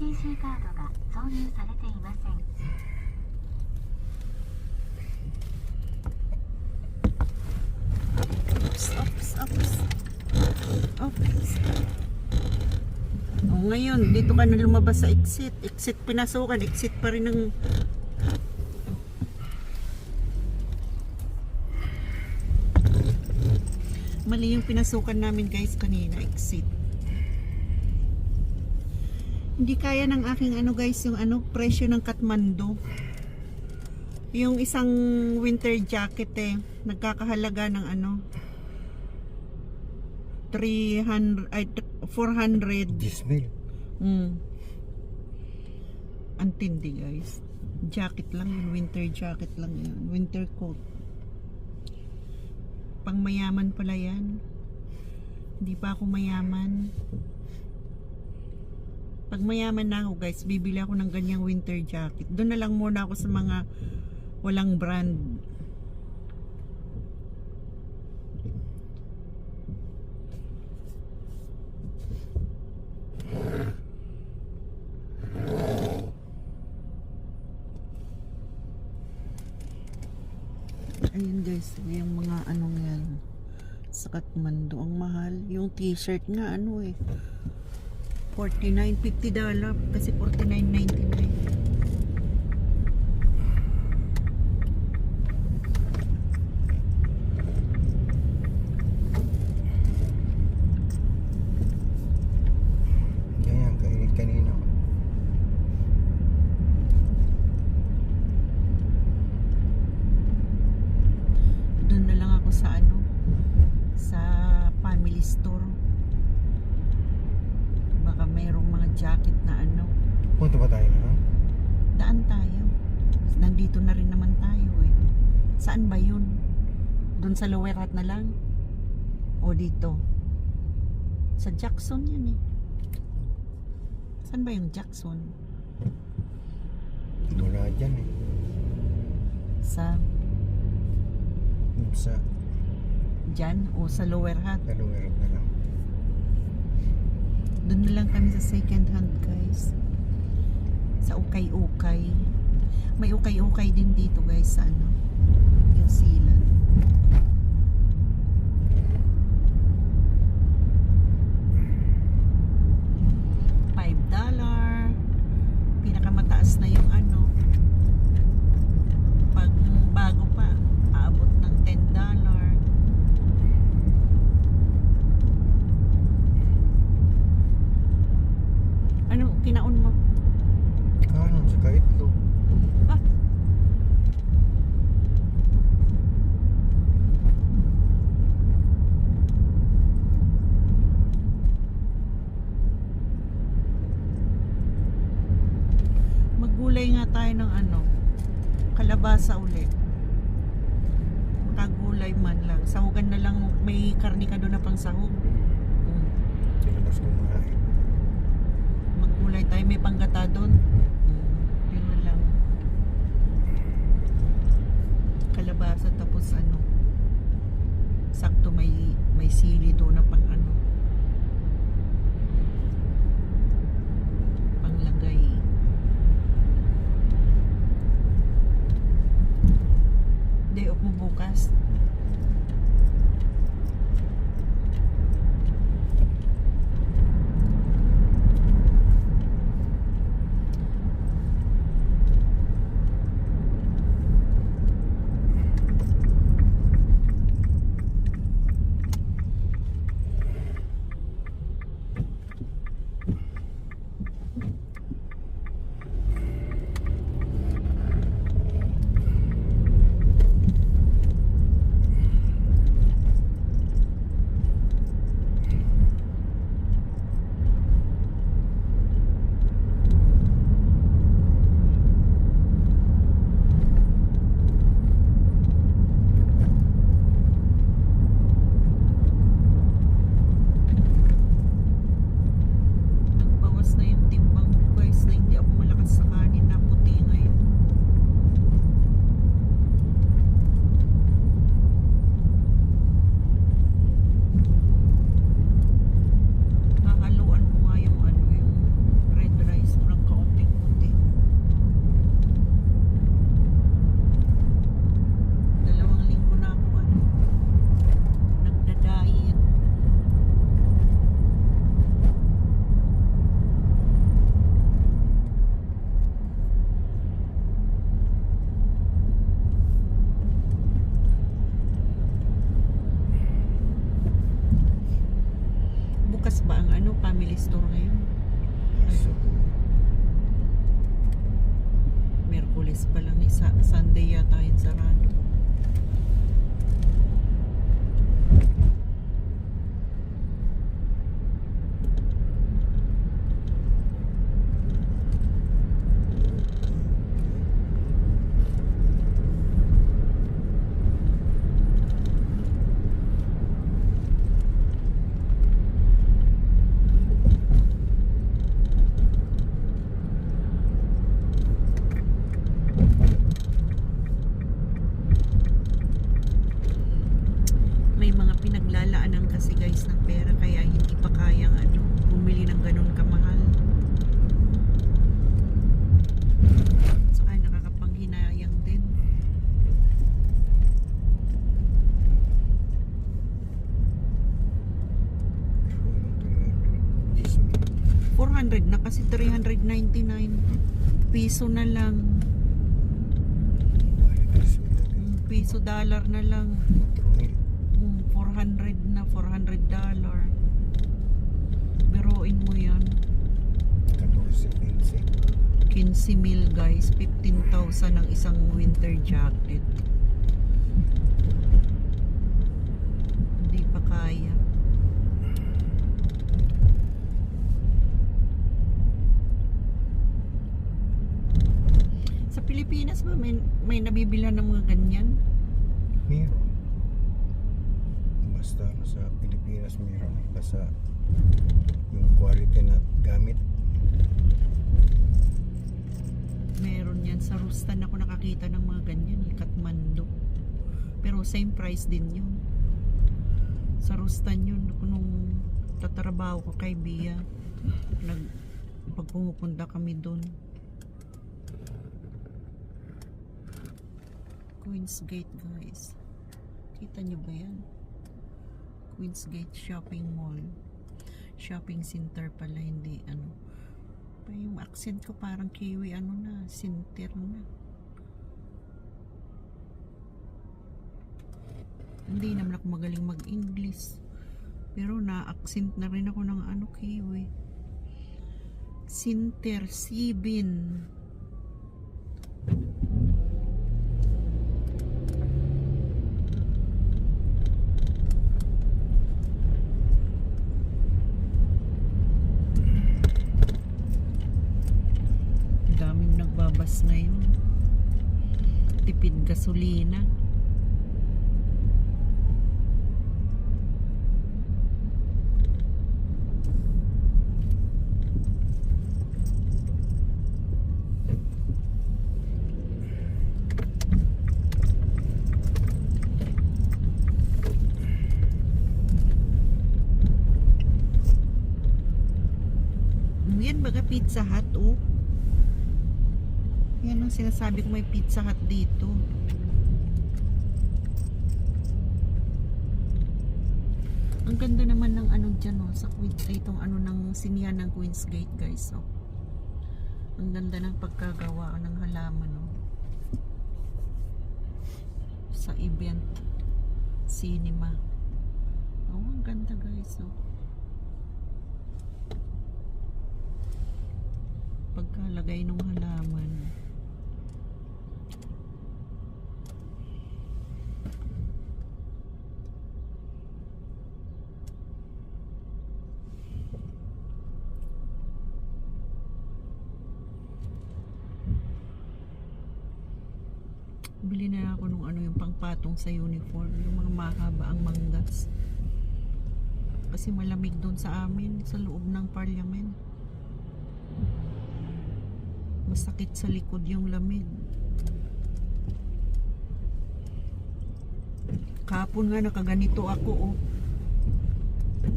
ETC カードが挿入されていません。Oops. Ngayon, dito ka na lumabas sa exit. Exit pinasukan, exit pa rin ng... Mali yung pinasukan namin guys kanina, exit. Hindi kaya ng aking guys, yung presyo ng Kathmandu. Yung isang winter jacket nagkakahalaga ng 400. Dismil. Antindi guys. Jacket lang yun, winter jacket lang yun. Winter coat. Pang mayaman pala yan. Hindi pa ako mayaman. Pag mayaman na ako guys, bibili ako ng ganyang winter jacket. Doon na lang muna ako sa mga walang brand. Ayun guys, yung mga yan sa Kathmandu, ang mahal. Yung t-shirt nga $49.50 kasi $49.99. Ganyan, kainit kanina. Doon na lang ako sa sa family store. Baka mayroong mga jacket na Punta ba tayo na? daan tayo. Nandito na rin naman tayo Saan ba yun? Doon sa Lower Hat na lang? O dito? Sa Jackson yun Saan ba yung Jackson? Wala dyan Sa Sa dyan o sa Lower Hat? Kaluwerap na lang. Doon na lang kami sa second hand guys. Sa ukay-ukay. May ukay-ukay din dito guys sa New Zealand. $5. Pinakamataas na yung pag bago pa aabot ng $10. Kinaon mo? Kanon sa kaitlog. Maggulay nga tayo ng kalabasa ulit. Makagulay man lang. Sahugan na lang. May karni ka doon na pang sahog. Sinabas ko mga Maggulay tayo. May panggata doon. Yun na lang. Kalabasa tapos sakto may sili doon na pang panglagay. Day off mo bukas. ano, family store ngayon. So, Merkules pa lang, Sunday yata yung sarado. May mga pinaglalaanan kasi guys ng pera kaya hindi pa kayang ano, bumili ng ganun kamahal. Saka nakakapanghinayang din. this minute. 400 na kasi 399 piso na lang. This minute. Piso dollar na lang. 400 na, $400. Biruin mo yan. 15,000 guys, 15,000 ang isang winter jacket. Hindi pa kaya. Sa Pilipinas ba may nabibila ng mga ganyan? Meron. Basta sa Pilipinas meron. Basta yung quality na gamit. Meron yan. Sa Rustan ako nakakita ng mga ganyan. Kathmandu. Pero same price din yun. Sa Rustan yun. Nung tatrabaho ko kay Bia, pag pumupunta kami dun. Queen's Gate guys. Kita nyo ba yan? Queen's Gate Shopping Mall. Shopping center pala, hindi ano. Pa yung accent ko parang Kiwi ano na, center na. Hindi naman ako magaling mag-English. Pero na-accent na rin ako ng ano, Kiwi. Center, Sibin. Daming nagbabas ngayon. Tipid gasolina. Yan baga Pizza Hut, oh. Yan ang sinasabi ko, may Pizza Hut dito. Ang ganda naman ng ano dyan, oh, sa itong ano ng sinihan ng Queen's Gate, guys, oh. Ang ganda ng pagkagawa ng halaman, oh. Sa event cinema. Oh, ang ganda, guys, oh. Pagkalagay ng halaman. Bili na ako nung ano yung pangpatong sa uniform, yung mga mahaba ang manggas. Kasi malamig doon sa amin, sa loob ng parliament. Masakit sa likod yung lamig. Kapon nga nakaganito ako, oh.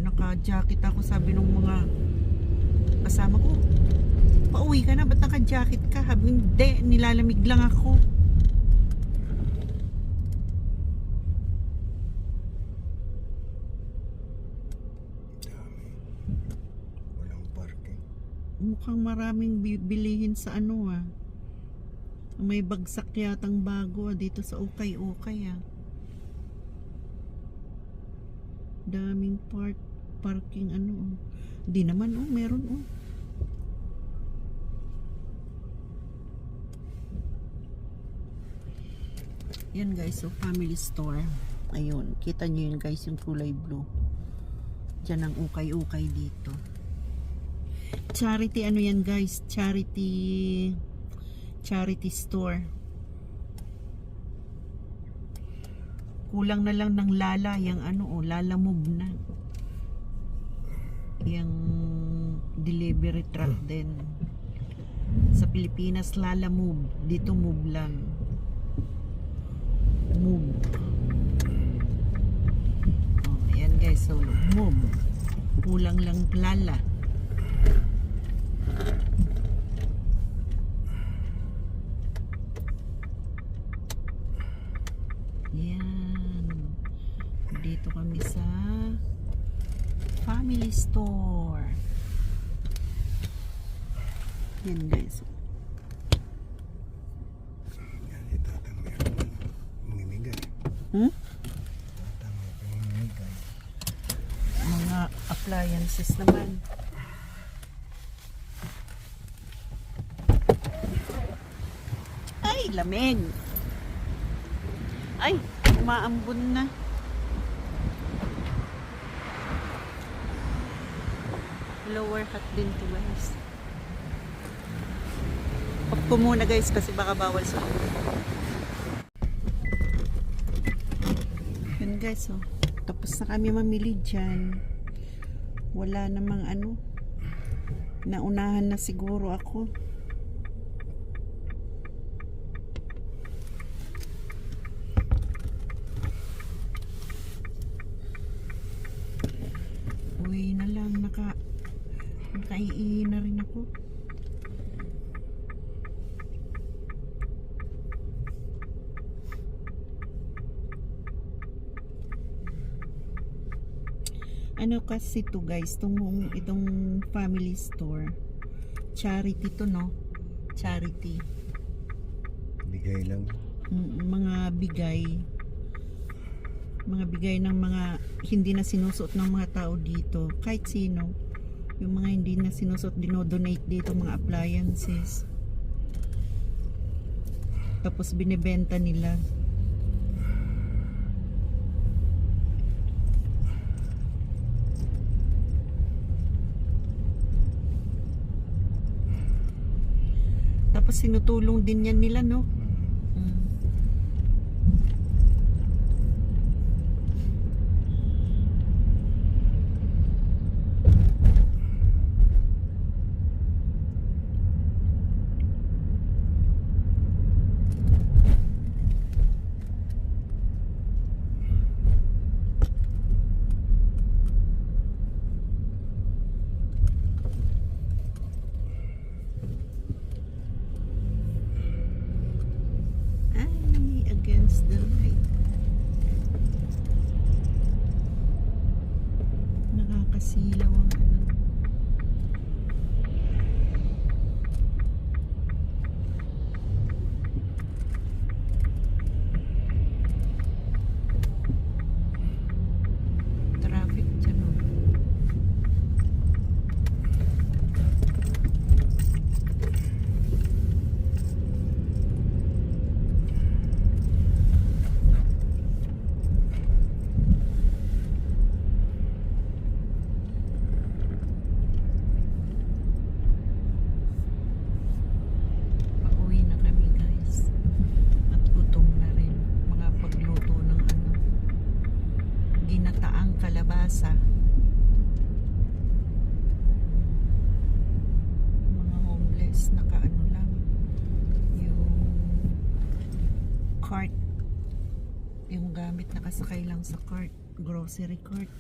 Naka-jacket ako, sabi nung mga kasama ko, pauwi ka na, ba't naka-jacket ka? Sabi, hindi, nilalamig lang ako. Mukhang maraming bilihin sa ano, ah. May bagsak yatang bago, ah, dito sa Ukay-Ukay, ah. Daming parking ano, oh. Di naman, oh, meron, oh. Yan guys, so family store. Ayun, kita nyo yun guys, yung kulay blue. Diyan ang ukay-ukay dito. Charity, ano yan guys? Charity store. Kulang na lang ng Lala, yung ano, oh, Lala Move na. Yung delivery truck din. Sa Pilipinas, Lala Move. Dito Move lang. Move. Oh, ayan guys, so Move. Kulang lang Lala. Yan. Dito kami sa family store. Yan guys. Yan, si tatang meron mamimigay. Tatang meron mamimigay. Mga appliances naman. Ay, lamig. Ay, umaambon na. Lower hat din to guys. Off ko muna guys kasi baka bawal sa yun guys, oh. Tapos na kami mamili dyan. Wala namang ano. Naunahan na siguro ako. Uwi na lang, nakaiihi na rin ako. Ano kasi to guys, itong family store, charity to, no? Charity. Bigay lang. Mga bigay ng mga hindi na sinusuot ng mga tao dito, kahit sino. Yung mga hindi na sinusuot, dinodonate dito mga appliances. Tapos binibenta nila. Tapos sinutulong din yan nila, no? Against the light. Nakakasilaw ang ano. Traffic dyan, oh. Kalabasa. Mga homeless nakaano lang yung cart, yung gamit nakasakay lang sa cart, grocery cart.